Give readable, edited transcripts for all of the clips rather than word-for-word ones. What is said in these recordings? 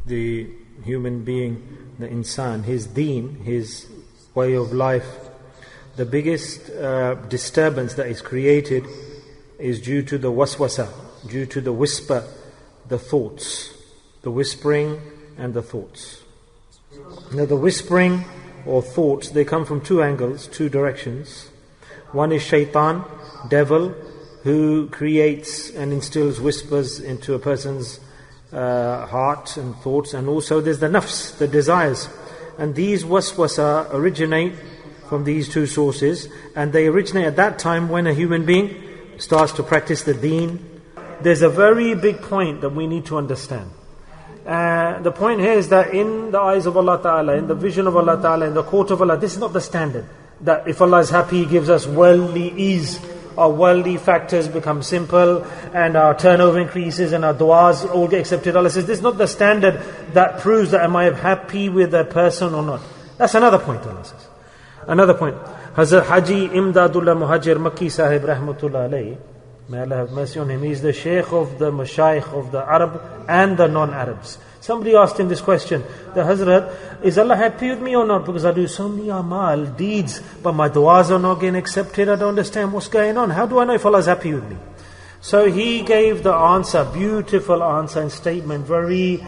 the human being, the insan, his deen, his way of life, the biggest disturbance that is created is due to the waswasa, due to the whisper, the thoughts, the whispering and the thoughts. Now the whispering or thoughts, they come from two angles, two directions. One is shaitan, devil, who creates and instills whispers into a person's heart and thoughts, and also there's the nafs, the desires. And these waswasa originate from these two sources, and they originate at that time when a human being starts to practice the deen. There's a very big point that we need to understand. The point here is that in the eyes of Allah Ta'ala, in the vision of Allah Ta'ala, in the court of Allah, this is not the standard. That if Allah is happy, He gives us worldly ease. Our worldly factors become simple, and our turnover increases, and our du'as all get accepted. Allah says, this is not the standard that proves that am I happy with a person or not. That's another point, Allah says. Another point. Hazrat Haji Imdadullah Muhajir Makki Sahib Rahmatullah Alayhi, may Allah have mercy on him, he is the Shaykh of the Mashaykh of the Arab and the non-Arabs. Somebody asked him this question, the Hazrat, is Allah happy with me or not? Because I do so many amal, deeds, but my du'as are not getting accepted. I don't understand what's going on. How do I know if Allah is happy with me? So he gave the answer, beautiful answer and statement, very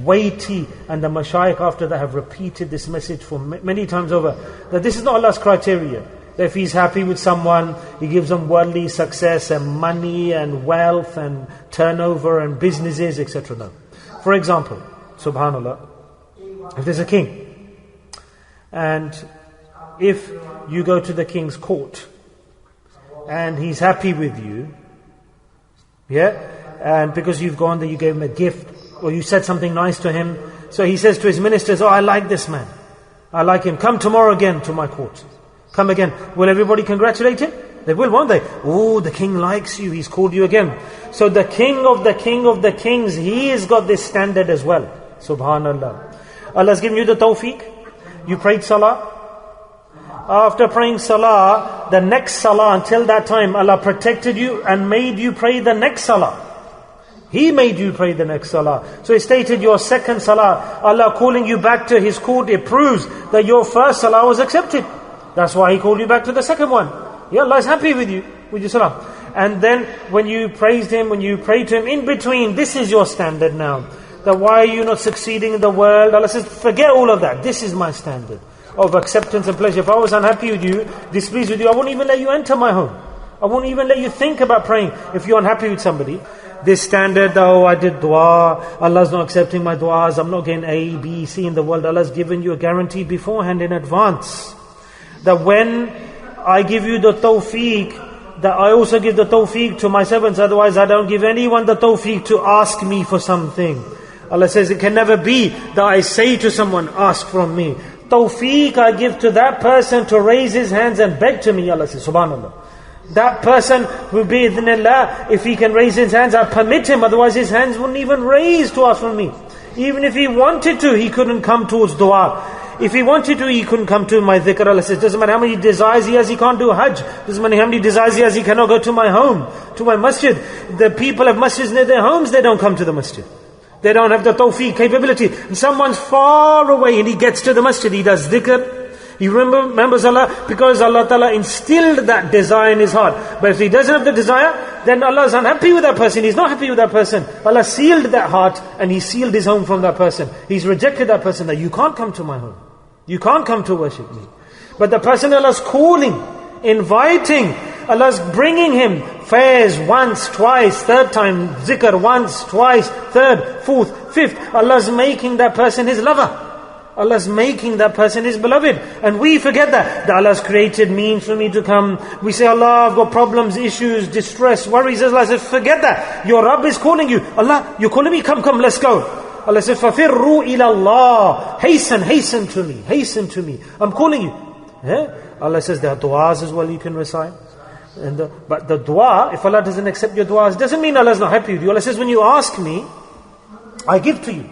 weighty. And the Mashaykh after that have repeated this message for many times over, that this is not Allah's criteria. That if He's happy with someone, He gives them worldly success and money and wealth and turnover and businesses, etc. No. For example, subhanallah, if there's a king, and if you go to the king's court, and he's happy with you, and because you've gone there, you gave him a gift, or you said something nice to him, so he says to his ministers, oh, I like this man, I like him, come tomorrow again to my court, come again. Will everybody congratulate him? They will, won't they? Oh, the king likes you, he's called you again. So the king of the king of the kings, he has got this standard as well. Subhanallah. Allah's given you the tawfiq. You prayed salah. After praying salah, the next salah, until that time, Allah protected you and made you pray the next salah. He made you pray the next salah. So He stated your second salah, Allah calling you back to His court, it proves that your first salah was accepted. That's why He called you back to the second one. Yeah, Allah is happy with you, with your salah. And then when you praised Him, when you prayed to Him, in between, this is your standard now. That why are you not succeeding in the world? Allah says, forget all of that. This is my standard of acceptance and pleasure. If I was unhappy with you, displeased with you, I won't even let you enter my home. I won't even let you think about praying if you're unhappy with somebody. This standard, oh, I did dua, Allah's not accepting my duas, I'm not getting A, B, C in the world. Allah's given you a guarantee beforehand in advance. That when I give you the tawfiq, that I also give the tawfiq to my servants. Otherwise I don't give anyone the tawfiq to ask me for something. Allah says it can never be that I say to someone, ask from me. Tawfiq I give to that person to raise his hands and beg to me. Allah says, subhanallah. That person will be idhnillah, if he can raise his hands, I permit him. Otherwise his hands wouldn't even raise to ask from me. Even if he wanted to, he couldn't come towards dua. If he wanted to, he couldn't come to my dhikr. Allah says, doesn't matter how many desires he has, he can't do hajj. Doesn't matter how many desires he has, he cannot go to my home, to my masjid. The people have masjids near their homes, they don't come to the masjid. They don't have the tawfiq, capability. And someone's far away and he gets to the masjid, he does dhikr. He remembers Allah because Allah Ta'ala instilled that desire in his heart. But if he doesn't have the desire, then Allah is unhappy with that person. He's not happy with that person. Allah sealed that heart and He sealed his home from that person. He's rejected that person, that you can't come to my home. You can't come to worship me. But the person Allah's calling, inviting, Allah's bringing him fairs once, twice, third time, zikr once, twice, third, fourth, fifth. Allah's making that person His lover. Allah's making that person His beloved. And we forget that Allah's created means for me to come. We say, Allah, I've got problems, issues, distress, worries. Allah says, forget that. Your Rabb is calling you. Allah, you're calling me, come, let's go. Allah says, فَفِرُّوا إِلَى اللَّهِ. Hasten to me, hasten to me. I'm calling you. Allah says, there are du'as as well you can recite. But the dua, if Allah doesn't accept your du'as, doesn't mean Allah's not happy with you. Allah says, when you ask me, I give to you.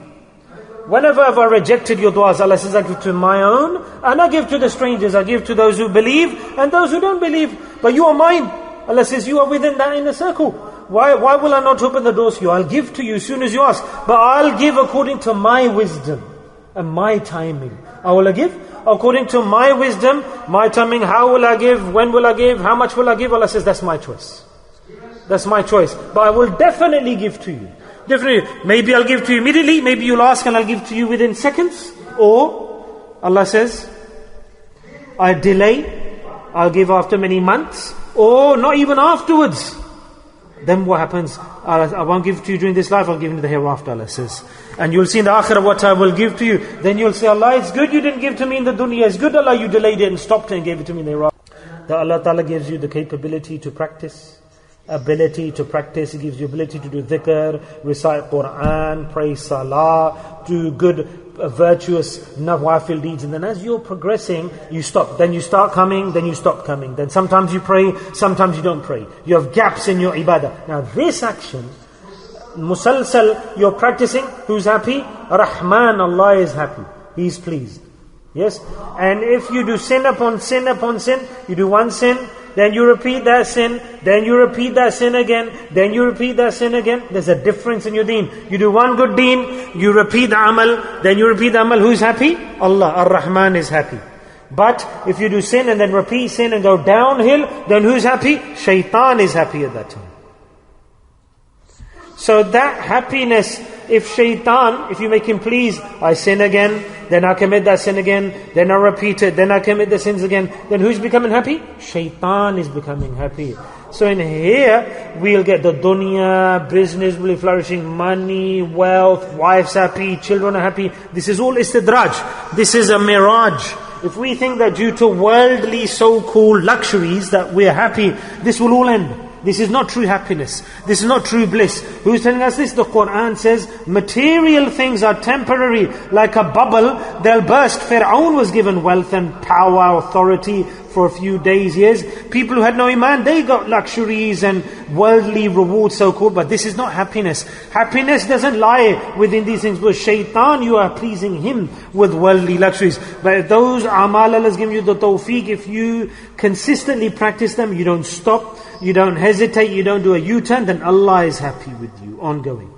Whenever have I rejected your du'as, Allah says, I give to my own, and I give to the strangers, I give to those who believe, and those who don't believe. But you are mine. Allah says, you are within that inner circle. Why will I not open the doors for you? I'll give to you as soon as you ask. But I'll give according to my wisdom and my timing. I will give according to my wisdom, my timing. How will I give? When will I give? How much will I give? Allah says, that's my choice. That's my choice. But I will definitely give to you. Definitely. Maybe I'll give to you immediately. Maybe you'll ask and I'll give to you within seconds. Or, Allah says, I delay. I'll give after many months. Or not even afterwards. Then what happens? I won't give to you during this life, I'll give you in the hereafter, Allah says. And you'll see in the akhirah what I will give to you. Then you'll say, Allah, it's good you didn't give to me in the dunya. It's good, Allah, you delayed it and stopped it and gave it to me in the hereafter. That Allah Ta'ala gives you the capability to practice. Ability to practice. He gives you ability to do dhikr, recite Quran, pray salah, do good virtuous nawafil deeds. And then as you're progressing, you stop. Then you start coming, then you stop coming. Then sometimes you pray, sometimes you don't pray. You have gaps in your ibadah. Now this action, musalsal, you're practicing, who's happy? Rahman, Allah is happy. He's pleased. Yes? And if you do sin upon sin upon sin, you do one sin, then you repeat that sin, then you repeat that sin again, then you repeat that sin again. There's a difference in your deen. You do one good deen, you repeat the amal, then you repeat the amal. Who's happy? Allah, Ar-Rahman is happy. But if you do sin and then repeat sin and go downhill, then who's happy? Shaitan is happy at that time. So that happiness, if you make him pleased, I sin again, then I commit that sin again, then I repeat it, then I commit the sins again, then who's becoming happy? Shaitan is becoming happy. So in here, we'll get the dunya, business will be flourishing, money, wealth, wife's happy, children are happy. This is all istidraj. This is a mirage. If we think that due to worldly so-called luxuries that we're happy, this will all end. This is not true happiness. This is not true bliss. Who's telling us this? The Quran says, material things are temporary. Like a bubble, they'll burst. Fir'aun was given wealth and power, authority for a few days, years. People who had no iman, they got luxuries and worldly rewards, so-called. But this is not happiness. Happiness doesn't lie within these things. With shaitan, you are pleasing him with worldly luxuries. But those amal, Allah has given you the tawfiq. If you consistently practice them, you don't stop, you don't hesitate, you don't do a U-turn, then Allah is happy with you, ongoing.